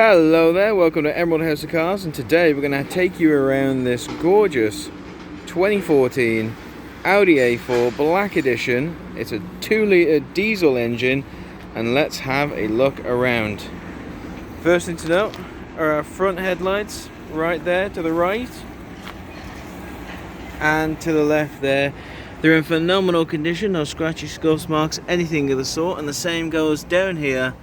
Hello there, welcome to Emerald House of Cars, and today we're going to take you around this gorgeous 2014 Audi A4 Black Edition. It's a 2-litre diesel engine, and let's have a look around. First thing to note are our front headlights right there to the right and to the left there. They're in phenomenal condition, no scratches, scuffs, marks, anything of the sort, and the same goes down here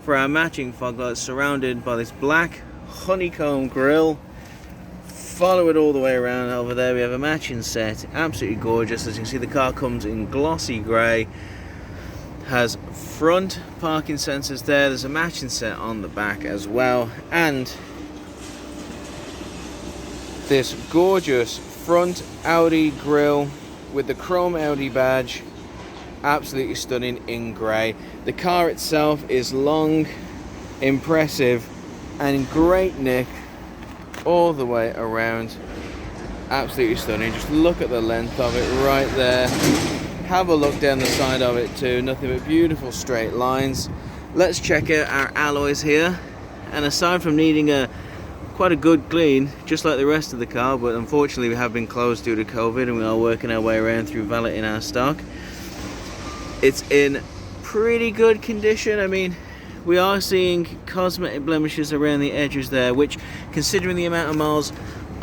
for our matching fog lights, surrounded by this black honeycomb grille. Follow it all the way around. Over there we have a matching set, absolutely gorgeous. As you can see, the car comes in glossy grey, has front parking sensors there, there's a matching set on the back as well, and this gorgeous front Audi grille with the chrome Audi badge, absolutely stunning in grey. The car itself is long, impressive, and in great nick all the way around. Absolutely stunning. Just look at the length of it right there. Have a look down the side of it too. Nothing but beautiful straight lines. Let's check out our alloys here. And aside from needing quite a good clean, just like the rest of the car, but unfortunately we have been closed due to COVID, and we are working our way around through valeting our stock. It's in pretty good condition. I mean, we are seeing cosmetic blemishes around the edges there, which, considering the amount of miles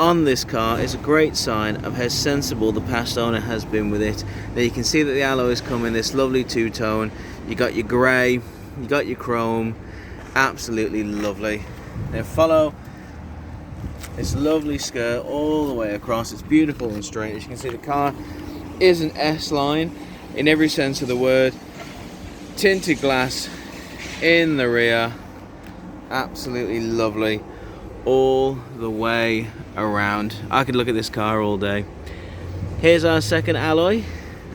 on this car, is a great sign of how sensible the past owner has been with it. Now you can see that the alloys come in this lovely two-tone. You got your grey, you got your chrome, absolutely lovely. Now follow this lovely skirt all the way across. It's beautiful and straight. As you can see, the car is an S-line in every sense of the word. Tinted glass in the rear, absolutely lovely all the way around. I could look at this car all day. Here's our second alloy,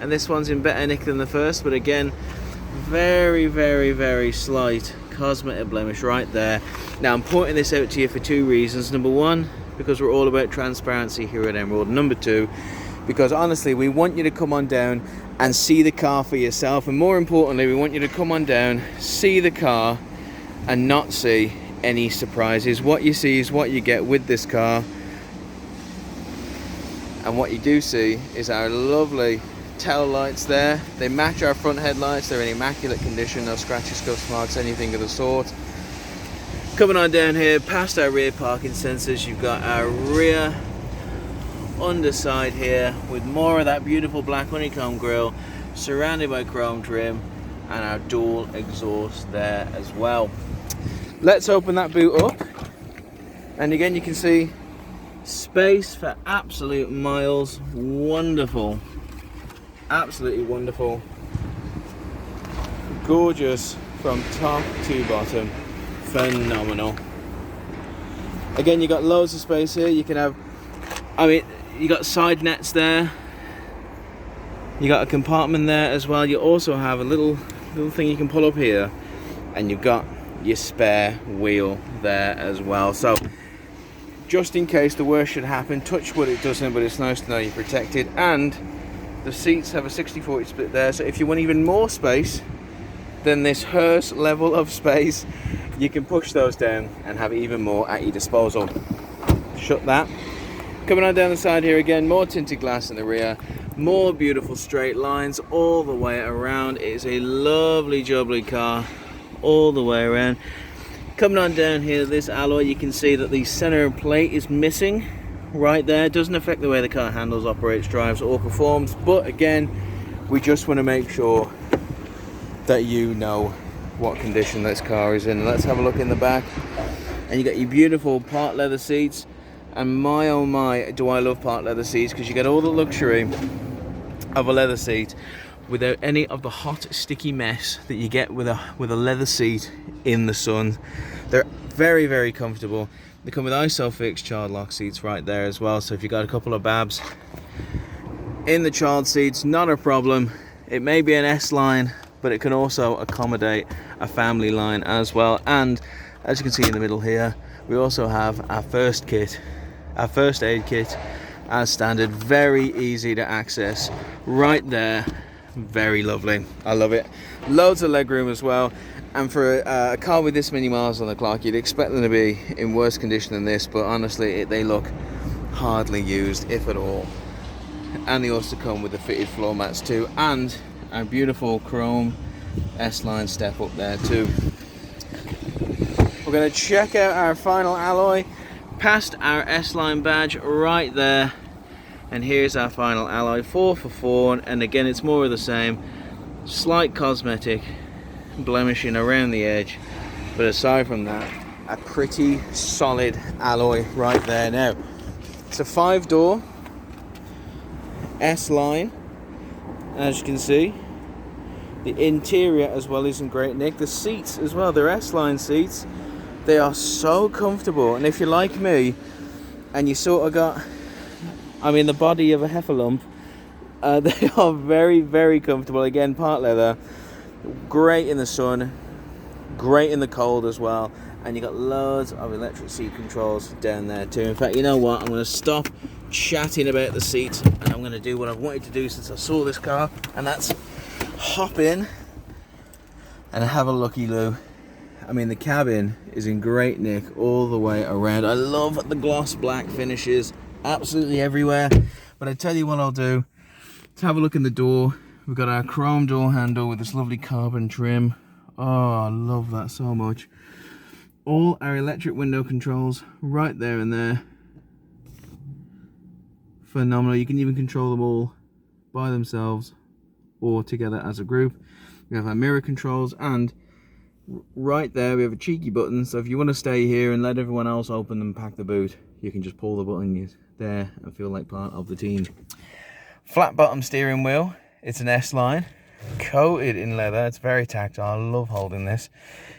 and this one's in better nick than the first, but again, very, very, very slight cosmetic blemish right there. Now I'm pointing this out to you for two reasons. Number one, because we're all about transparency here at Emerald. Number two, because honestly we want you to come on down and see the car for yourself, and more importantly, we want you to come on down, see the car, and not see any surprises. What you see is what you get with this car, and what you do see is our lovely tail lights there. They match our front headlights. They're in immaculate condition, no scratches, scuffs, marks, anything of the sort. Coming on down here past our rear parking sensors, you've got our rear underside here with more of that beautiful black honeycomb grille, surrounded by chrome trim, and our dual exhaust there as well. Let's open that boot up, and again you can see space for absolute miles. Wonderful, absolutely wonderful, gorgeous from top to bottom, phenomenal. Again, you got loads of space here. You can have, I mean, you got side nets there, you got a compartment there as well. You also have a little thing you can pull up here, and you've got your spare wheel there as well. So just in case the worst should happen, touch wood it doesn't, but it's nice to know you're protected. And the seats have a 60-40 split there, so if you want even more space than this hearse level of space, you can push those down and have even more at your disposal. Shut that. Coming on down the side here again, more tinted glass in the rear, more beautiful straight lines all the way around. It is a lovely jubbly car all the way around. Coming on down here, this alloy, you can see that the center plate is missing right there. It doesn't affect the way the car handles, operates, drives, or performs, but again, we just want to make sure that you know what condition this car is in. Let's have a look in the back, and you got your beautiful part leather seats. And my oh my, do I love part leather seats, because you get all the luxury of a leather seat without any of the hot sticky mess that you get with a leather seat in the sun. They're very, very comfortable. They come with ISOFIX child lock seats right there as well, so if you got a couple of babs in the child seats, not a problem. It may be an S line, but it can also accommodate a family line as well. And as you can see in the middle here, we also have our first aid kit as standard. Very easy to access right there, very lovely. I love it. Loads of legroom as well, And for a car with this many miles on the clock, you'd expect them to be in worse condition than this, but honestly, they look hardly used, if at all. And they also come with the fitted floor mats too, and our beautiful chrome S-line step up there too. We're going to check out our final alloy, past our S-line badge right there, and here's our final alloy, 4x4, and again it's more of the same, slight cosmetic blemishing around the edge, but aside from that, a pretty solid alloy right there. Now, it's a 5-door S-line, as you can see. The interior as well is in great nick. The seats as well, they're S-line seats. They are so comfortable, and if you're like me and you sort of got, the body of a heffalump, they are very, very comfortable. Again, part leather, great in the sun, great in the cold as well, and you got loads of electric seat controls down there too. In fact, you know what, I'm going to stop chatting about the seats and I'm going to do what I've wanted to do since I saw this car, and that's hop in and have a looky-loo. The cabin is in great nick all the way around. I love the gloss black finishes absolutely everywhere, but I tell you what I'll do, let's have a look in the door. We've got our chrome door handle with this lovely carbon trim. Oh, I love that so much. All our electric window controls right there and there. Phenomenal. You can even control them all by themselves or together as a group. We have our mirror controls, and right there we have a cheeky button, so if you want to stay here and let everyone else open and pack the boot, you can just pull the button there and feel like part of the team. Flat bottom steering wheel. It's an S-line, coated in leather. It's very tactile. I love holding this.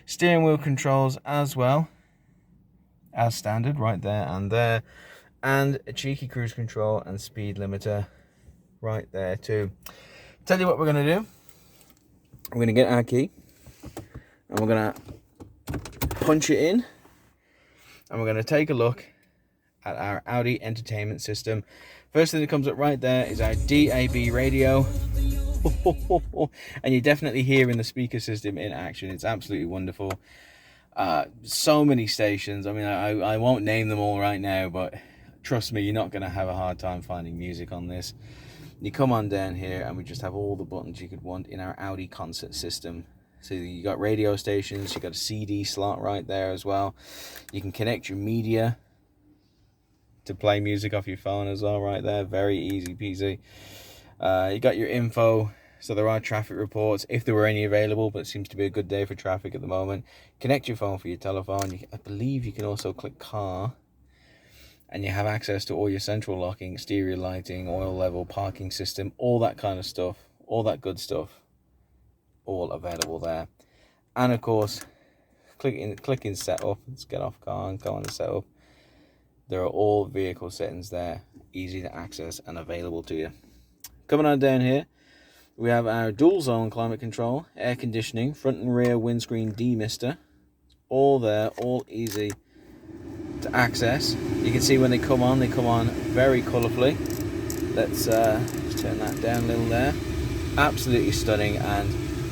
Steering wheel controls as well, as standard, right there and there. And a cheeky cruise control and speed limiter right there too. Tell you what we're going to do. We're going to get our key and we're going to punch it in, and we're going to take a look at our Audi entertainment system. First thing that comes up right there is our DAB radio. And you're definitely hearing the speaker system in action. It's absolutely wonderful. So many stations. I won't name them all right now, but trust me, you're not going to have a hard time finding music on this. You come on down here and we just have all the buttons you could want in our Audi concert system. So you got radio stations, you got a CD slot right there as well. You can connect your media to play music off your phone as well right there. Very easy peasy. You got your info, so there are traffic reports if there were any available, but it seems to be a good day for traffic at the moment. Connect your phone for your telephone. I believe you can also click car, and you have access to all your central locking, exterior lighting, oil level, parking system, all that kind of stuff, all that good stuff, all available there. And of course, click in setup. Let's get off car and go on the setup. There are all vehicle settings there, easy to access and available to you. Coming on down here, we have our dual zone climate control, air conditioning, front and rear windscreen demister. All there, all easy to access. You can see when they come on very colourfully. Let's just turn that down a little there. Absolutely stunning. And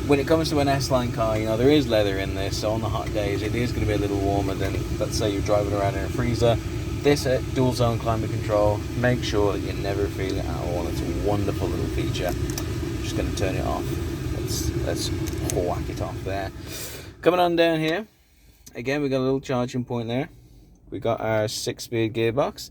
when it comes to an S-Line car, there is leather in this, so on the hot days it is going to be a little warmer than, let's say, you're driving around in a freezer. This dual zone climate control, make sure that you never feel it at all. It's a wonderful little feature. I'm just going to turn it off. Let's whack it off there. Coming on down here, again we got a little charging point there. We got our 6-speed gearbox.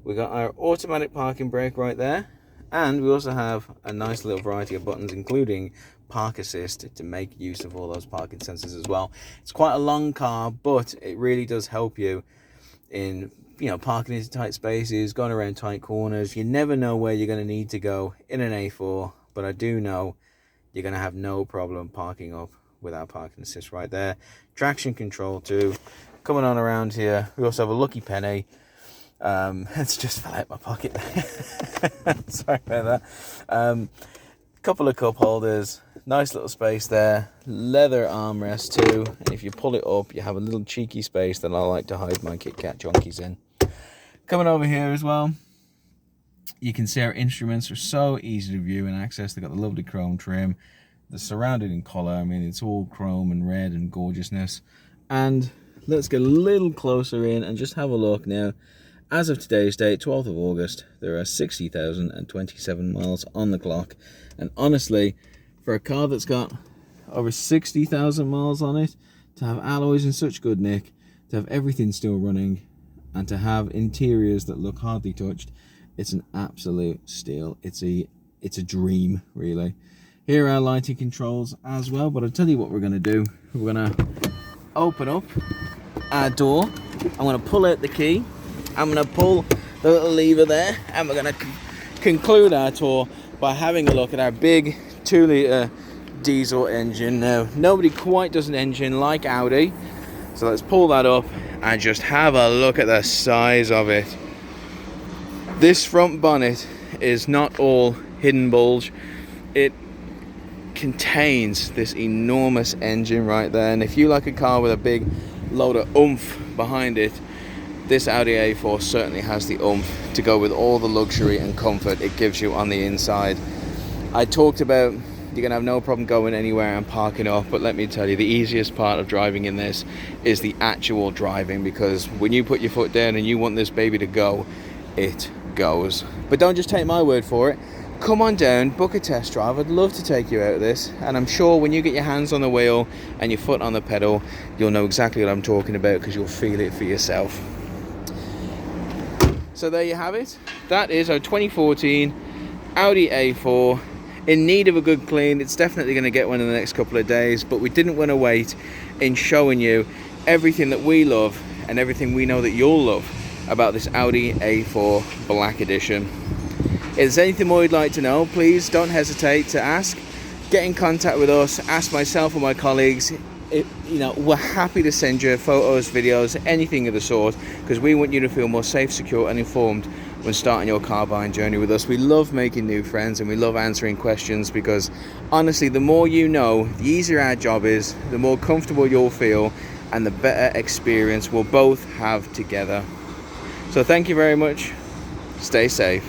We got our automatic parking brake right there, and we also have a nice little variety of buttons, including park assist, to make use of all those parking sensors as well. It's quite a long car, but it really does help you in parking into tight spaces, going around tight corners. You never know where you're going to need to go in an A4, but I do know you're going to have no problem parking up with our parking assist right there. Traction control too. Coming on around here, we also have a lucky penny. It's just fell out my pocket. Sorry about that. Couple of cup holders, nice little space there. Leather armrest too, and if you pull it up, you have a little cheeky space that I like to hide my Kit Kat junkies in. Coming over here as well, you can see our instruments are so easy to view and access. They've got the lovely chrome trim, the surrounding colour. I mean, it's all chrome and red and gorgeousness. And let's get a little closer in and just have a look now. As of today's date, 12th of August, there are 60,027 miles on the clock. And honestly, for a car that's got over 60,000 miles on it, to have alloys in such good nick, to have everything still running, and to have interiors that look hardly touched, it's an absolute steal. It's a dream, really. Here are our lighting controls as well, but I'll tell you what we're going to do. We're going to open up our door. I'm going to pull out the key. I'm going to pull the little lever there, and we're going to conclude our tour by having a look at our big 2-litre diesel engine. Now, nobody quite does an engine like Audi, so let's pull that up and just have a look at the size of it. This front bonnet is not all hidden bulge. It contains this enormous engine right there, and if you like a car with a big load of oomph behind it, this Audi A4 certainly has the oomph to go with all the luxury and comfort it gives you on the inside. I talked about you're gonna have no problem going anywhere and parking up, but let me tell you, the easiest part of driving in this is the actual driving, because when you put your foot down and you want this baby to go, it goes. But don't just take my word for it. Come on down, book a test drive. I'd love to take you out of this, and I'm sure when you get your hands on the wheel and your foot on the pedal, you'll know exactly what I'm talking about, because you'll feel it for yourself. So there you have it. That is our 2014 Audi A4, in need of a good clean. It's definitely going to get one in the next couple of days, but we didn't want to wait in showing you everything that we love and everything we know that you'll love about this Audi A4 Black Edition. If there's anything more you'd like to know, please don't hesitate to ask. Get in contact with us, ask myself or my colleagues. We're happy to send you photos, videos, anything of the sort, because we want you to feel more safe, secure and informed when starting your car buying journey with us. We love making new friends and we love answering questions, because honestly, the more you know, the easier our job is, the more comfortable you'll feel, and the better experience we'll both have together. So thank you very much. Stay safe.